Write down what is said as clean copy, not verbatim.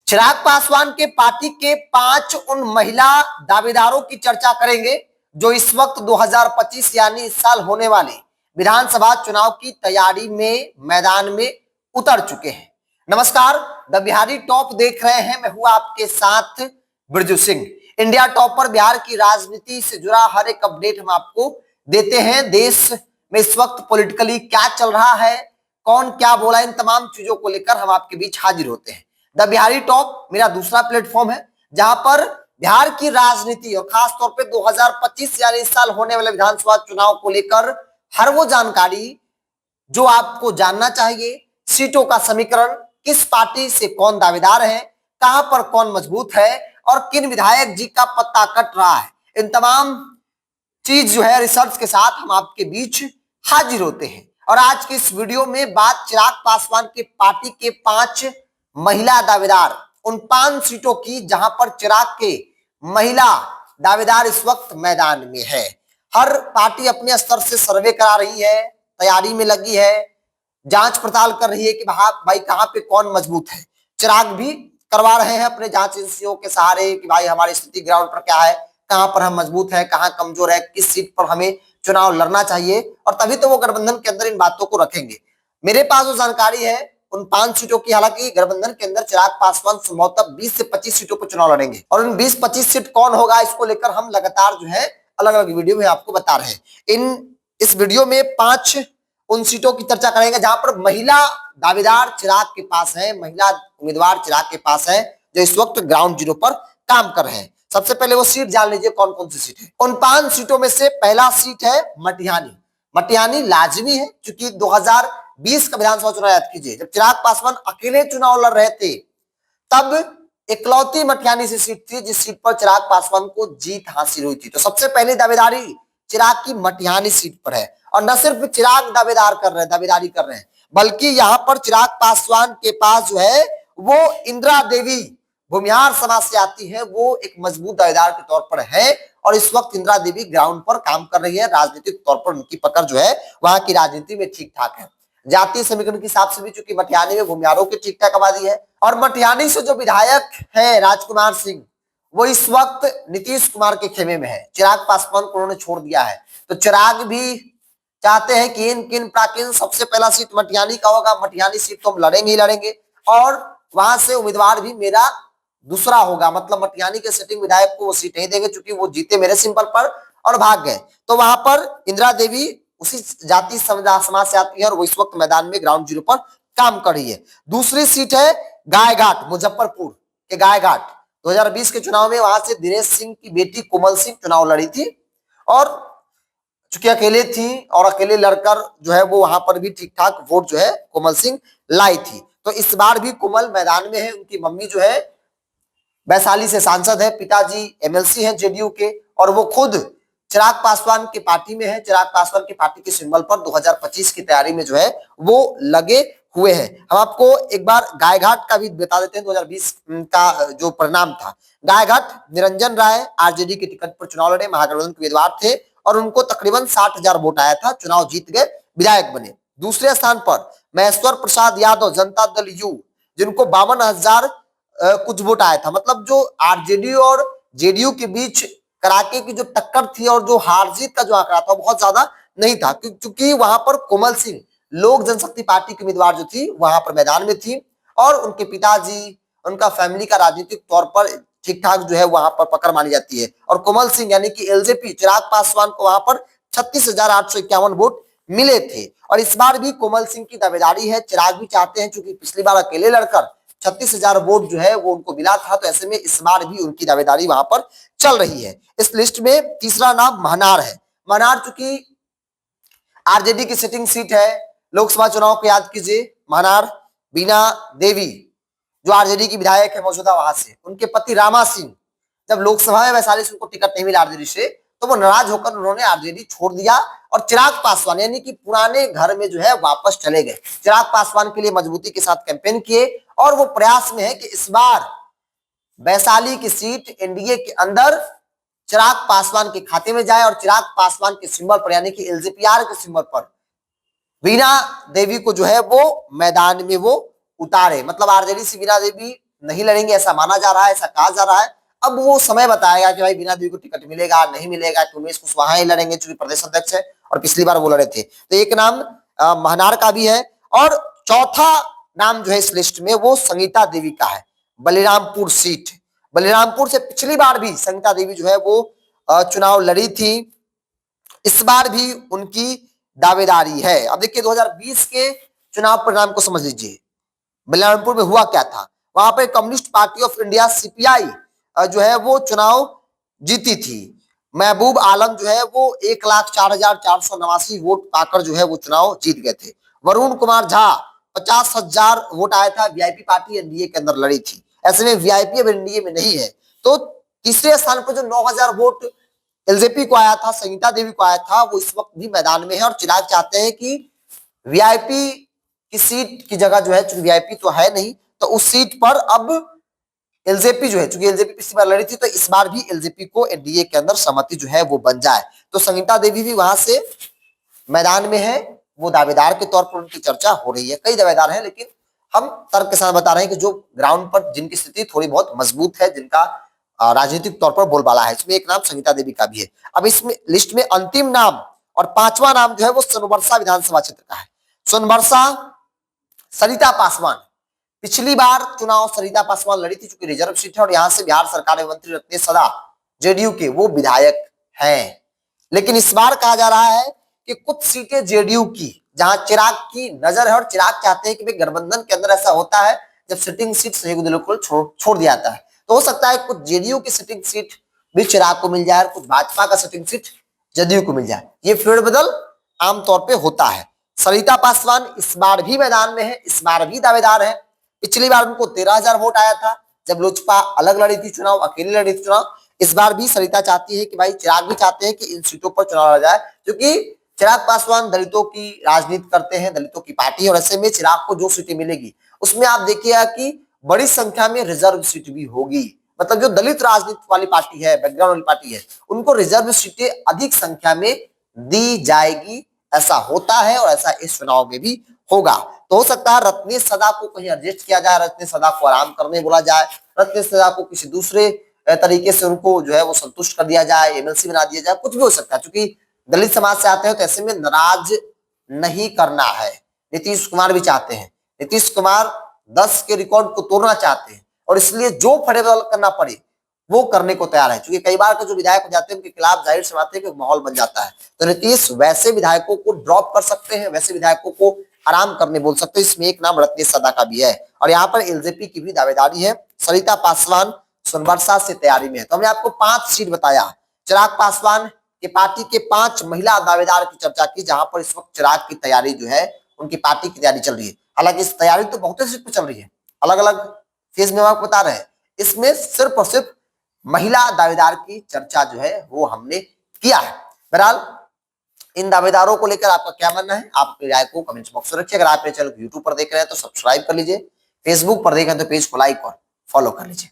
चिराग पासवान के पार्टी के 5 उन महिला दावेदारों की चर्चा करेंगे जो इस वक्त 2025 यानी इस साल होने वाले विधानसभा चुनाव की तैयारी में मैदान में उतर चुके हैं। नमस्कार, द बिहारी टॉप देख रहे हैं। मैं हूं आपके साथ बिरजू सिंह। इंडिया टॉप पर बिहार की राजनीति से जुड़ा हर एक अपडेट हम आपको देते हैं। देश में इस वक्त पॉलिटिकली क्या चल रहा है, कौन क्या बोला, इन तमाम चीजों को लेकर हम आपके बीच हाजिर होते हैं। द बिहारी टॉप मेरा दूसरा प्लेटफॉर्म है जहां पर बिहार की राजनीति और खास तौर पे 2025 यानी इस साल होने वाले विधानसभा चुनाव को लेकर हर वो जानकारी जो आपको जानना चाहिए, सीटों का समीकरण, किस पार्टी से कौन दावेदार है, कहां पर कौन मजबूत है और किन विधायक जी का पत्ता कट रहा है, इन तमाम चीज जो है रिसर्च के साथ हम आपके बीच हाजिर होते हैं। और आज की इस वीडियो में बात चिराग पासवान के पार्टी के 5 महिला दावेदार, उन 5 सीटों की जहां पर चिराग के महिला दावेदार इस वक्त मैदान में है। हर पार्टी अपने स्तर से सर्वे करा रही है, तैयारी में लगी है, जांच पड़ताल कर रही है कि भाई कहां पे कौन मजबूत है। चिराग भी करवा रहे हैं अपने जांच एजेंसियों के सहारे कि भाई हमारी स्थिति ग्राउंड पर क्या है, कहां पर हम मजबूत है, कहां कमजोर है, किस सीट पर हमें चुनाव लड़ना चाहिए, और तभी तो वो गठबंधन के अंदर इन बातों को रखेंगे। मेरे पास जो जानकारी है उन 5 सीटों की, हालांकि गठबंधन के अंदर चिराग पासवान संभवतः 20 से 25 सीटों पर चुनाव लड़ेंगे और उन 20-25 सीट कौन होगा इसको लेकर हम लगातार जो है अलग अलग वीडियो में आपको बता रहे हैं। इस वीडियो में 5 उन सीटों की चर्चा करेंगे जहां पर महिला दावेदार चिराग के पास है, महिला उम्मीदवार चिराग के पास है जो इस वक्त ग्राउंड जीरो पर काम कर रहे हैं। सबसे पहले वो सीट जान लीजिए कौन कौन सी सीट है। उन 5 सीटों में से पहला सीट है मटिहानी। मटिहानी लाजमी है क्योंकि 2020 का विधानसभा चुनाव याद कीजिए, जब चिराग पासवान अकेले चुनाव लड़ रहे थे तब इकलौती मटिहानी से सीट थी जिस सीट पर चिराग पासवान को जीत हासिल हुई थी। तो सबसे पहली दावेदारी चिराग की मटिहानी सीट पर है। और न सिर्फ चिराग दावेदारी कर रहे हैं बल्कि यहां पर चिराग पासवान के पास जो है वो इंदिरा देवी भूमिहार समाज से आती है, वो एक मजबूत दावेदार के तौर पर है। और इस वक्त इंदिरा देवी ग्राउंड पर काम कर रही है। राजनीतिक तौर पर उनकी पकड़ जो है वहां की राजनीति में ठीक ठाक है। जातीय समीकरण के हिसाब से भी चूंकि मटिहानी में भूमिहारों की ठीक ठाक आबादी है और मटिहानी से जो विधायक है राजकुमार सिंह, वो इस वक्त नीतीश कुमार के खेमे में है। चिराग पासवान को उन्होंने छोड़ दिया है। तो चिराग भी चाहते हैं कि इन किन प्राकिन सबसे पहला सीट मटिहानी का होगा। मटिहानी सीट तो हम लड़ेंगे ही लड़ेंगे और वहां से उम्मीदवार भी मेरा दूसरा होगा, मतलब मटिहानी के सिटिंग विधायक को वो सीट नहीं देंगे क्योंकि वो जीते मेरे सिंबल पर और भाग गए। तो वहां पर इंदिरा देवी उसी जाति समाज से आती है और वो इस वक्त मैदान में ग्राउंड जीरो पर काम कर रही है। दूसरी सीट है गायघाट, मुजफ्फरपुर के गायघाट। 2020 के चुनाव में वहां से दिनेश सिंह की बेटी कोमल सिंह चुनाव लड़ी थी और चूंकि अकेले थी और अकेले लड़कर जो है वो वहां पर भी ठीक ठाक वोट जो है कोमल सिंह लाई थी। तो इस बार भी कोमल मैदान में है। उनकी मम्मी जो है वैशाली से सांसद है, पिताजी एमएलसी हैं जेडीयू के और वो खुद चिराग पासवान की पार्टी में है। चिराग पासवान की पार्टी के सिंबल पर 2025 की तैयारी में जो है वो लगे हुए हैं। हम आपको एक बार गायघाट का भी बता देते हैं 2020 का जो परिणाम था। गायघाट निरंजन राय आरजेडी के टिकट पर चुनाव लड़े, महागठबंधन के उम्मीदवार थे और उनको तकरीबन 60,000 वोट आया था, चुनाव जीत गए, विधायक बने। दूसरे स्थान पर महेश्वर प्रसाद यादव जनता दल यू, जिनको 52,000 कुछ वोट आया था। मतलब जो आरजेडी और जेडीयू के बीच कराके की जो टक्कर थी और जो हार जीत का जो आंकड़ा था बहुत ज्यादा नहीं था क्योंकि वहां पर कोमल सिंह लोक जनशक्ति पार्टी की उम्मीदवार जो थी वहां पर मैदान में थी और उनके पिताजी, उनका फैमिली का राजनीतिक तौर पर ठीक ठाक जो है वहां पर पकड़ मानी जाती है। और कोमल सिंह यानी कि एलजेपी चिराग पासवान को वहां पर 36,851 वोट मिले थे। और इस बार भी कोमल सिंह की दावेदारी है। चिराग भी चाहते हैं, चूंकि पिछली बार अकेले लड़कर 36,000 वोट जो है वो उनको मिला था, तो ऐसे में इस बार भी उनकी दावेदारी वहां पर चल रही है। इस लिस्ट में तीसरा नाम महनार है। महनार चूंकि आरजेडी की सिटिंग सीट है, लोकसभा चुनाव को याद कीजिए, महनार बीना देवी जो आरजेडी की विधायक है मौजूदा वहां से, उनके पति रामा सिंह जब लोकसभा में वैशाली से उनको टिकट नहीं मिला आरजेडी से तो वो नाराज होकर उन्होंने आरजेडी छोड़ दिया और चिराग पासवान यानी कि पुराने घर में जो है वापस चले गए। चिराग पासवान के लिए मजबूती के साथ कैंपेन किए और वो प्रयास में है कि इस बार वैशाली की सीट एनडीए के अंदर चिराग पासवान के खाते में जाए और चिराग पासवान के सिंबल पर यानी कि एलजेपीआर के सिंबल पर वीणा देवी को जो है वो मैदान में वो उतारे। मतलब आरजेडी से वीणा देवी नहीं लड़ेंगे, ऐसा माना जा रहा है, ऐसा कहा जा रहा है। अब वो समय बताएगा कि भाई बीना देवी को टिकट मिलेगा नहीं मिलेगा, कि उमेश कुशवाहा ही लड़ेंगे चूंकि प्रदेश अध्यक्ष है और पिछली बार वो लड़े थे। तो एक नाम महनार का भी है, और चौथा नाम जो है इस लिस्ट में वो संगीता देवी का है, बलिरामपुर सीट। बलिरामपुर से पिछली बार भी संगीता देवी जो है वो चुनाव लड़ी थी, इस बार भी उनकी दावेदारी है। अब देखिए 2020 के चुनाव परिणाम को समझ लीजिए। बलिरामपुर में हुआ क्या था, वहां पर communist party of India CPI जो है वो चुनाव जीती थी। महबूब आलम जो है वो 1,04,489 वोट पाकर जो है वो चुनाव जीत गए थे। वरुण कुमार झा 50,000 वोट आया था, वीआईपी पार्टी एनडीए के अंदर लड़ी थी। ऐसे में वीआईपी अब एनडीए में नहीं है। तो तीसरे स्थान पर जो 9,000 वोट एलजेपी को आया था, संगीता देवी को आया था, वो इस वक्त भी मैदान में है। और चिराग चाहते हैं कि वीआईपी की सीट की जगह जो है, चूंकि वीआईपी तो है नहीं, तो उस सीट पर अब एलजेपी जो है, चूंकि एलजेपी पिछली बार लड़ी थी, तो इस बार भी एलजेपी को एनडीए के अंदर सहमति जो है वो बन जाए। तो संगीता देवी भी वहां से मैदान में है, वो दावेदार के तौर पर उनकी चर्चा हो रही है। कई दावेदार हैं, लेकिन हम तर्क के साथ बता रहे हैं कि जो ग्राउंड पर जिनकी स्थिति थोड़ी बहुत मजबूत है, जिनका राजनीतिक तौर पर बोलबाला है, इसमें एक नाम संगीता देवी का भी है। अब इसमें लिस्ट में अंतिम नाम और पांचवा नाम जो है वो सोनबरसा विधानसभा क्षेत्र का है। सोनबरसा सरिता पासवान, पिछली बार चुनाव सरिता पासवान लड़ी थी, चूंकि रिजर्व सीट है, और यहां से बिहार सरकार में मंत्री रत्नेश सदा जेडीयू के वो विधायक हैं। लेकिन इस बार कहा जा रहा है कि कुछ सीटें जेडीयू की, जहां चिराग की नजर है, और चिराग चाहते हैं कि गठबंधन के अंदर ऐसा होता है जब सिटिंग सीट सहयोगी दलों को छोड़ दिया जाता है, तो हो सकता है कुछ जेडीयू की सिटिंग सीट भी चिराग को मिल जाए, और कुछ भाजपा का सिटिंग सीट जदयू को मिल जाए। ये फेरबदल आमतौर पर होता है। सरिता पासवान इस बार भी मैदान में है, इस बार भी दावेदार है। पिछली बार उनको 13,000 वोट आया था जब लोजपा अलग लड़ी थी चुनाव, अकेली लड़ी थी चुनाव। इस बार भी सरिता चाहती है कि भाई, चिराग भी चाहते हैं कि इन सीटों पर चुनाव लड़ा जाए, क्योंकि चिराग पासवान दलितों की राजनीति करते हैं, दलितों की पार्टी है, और ऐसे में चिराग को जो सीटें मिलेगी उसमें आप देखिएगा कि बड़ी संख्या में रिजर्व सीट भी होगी। मतलब जो दलित राजनीति वाली पार्टी है, बैकग्राउंड वाली पार्टी है, उनको रिजर्व सीटें अधिक संख्या में दी जाएगी। ऐसा होता है और ऐसा इस चुनाव में भी होगा। तो हो सकता है रत्नेश सदा को कहीं एडजस्ट किया जाए, रत्नेश सदा को आराम करने बोला जाए, रत्नेश सदा को किसी दूसरे तरीके से उनको जो है वो संतुष्ट कर दिया जाए, एमएलसी बना दिया जाए, कुछ भी हो सकता है। क्योंकि दलित समाज से आते हैं तो ऐसे में नाराज नहीं करना है। नीतीश कुमार भी चाहते हैं, नीतीश कुमार 10 के रिकॉर्ड को तोड़ना चाहते हैं, और इसलिए जो फटेबल करना पड़े वो करने को तैयार है। क्योंकि कई बार के जो विधायक हो जाते हैं उनके खिलाफ जाहिर सी बात है कि माहौल बन जाता है। तो नीतीश वैसे विधायकों को ड्रॉप कर सकते हैं, वैसे विधायकों को आराम करने बोल सकते हैं। इसमें एक नाम रत्नेश सदा का भी है, और यहाँ पर एलजेपी की भी दावेदारी है। सरिता पासवान सोनबरसा से तैयारी में है। तो हमने आपको 5 सीट बताया। चिराग पासवान की पार्टी के 5 महिला दावेदार की चर्चा की, जहां पर इस वक्त चिराग की तैयारी जो है, उनकी पार्टी की तैयारी चल रही है। हालांकि इस तैयारी तो बहुत सीट पर चल रही है, अलग अलग फेज में आपको बता रहे हैं। इसमें सिर्फ और सिर्फ महिला दावेदार की चर्चा जो है वो हमने किया है। बहरहाल इन दावेदारों को लेकर आपका क्या मानना है, आप अपनी राय को कमेंट बॉक्स में रखिए। अगर आप मेरे चैनल को यूट्यूब पर देख रहे हैं तो सब्सक्राइब कर लीजिए, फेसबुक पर देख रहे हैं तो पेज को लाइक और फॉलो कर लीजिए।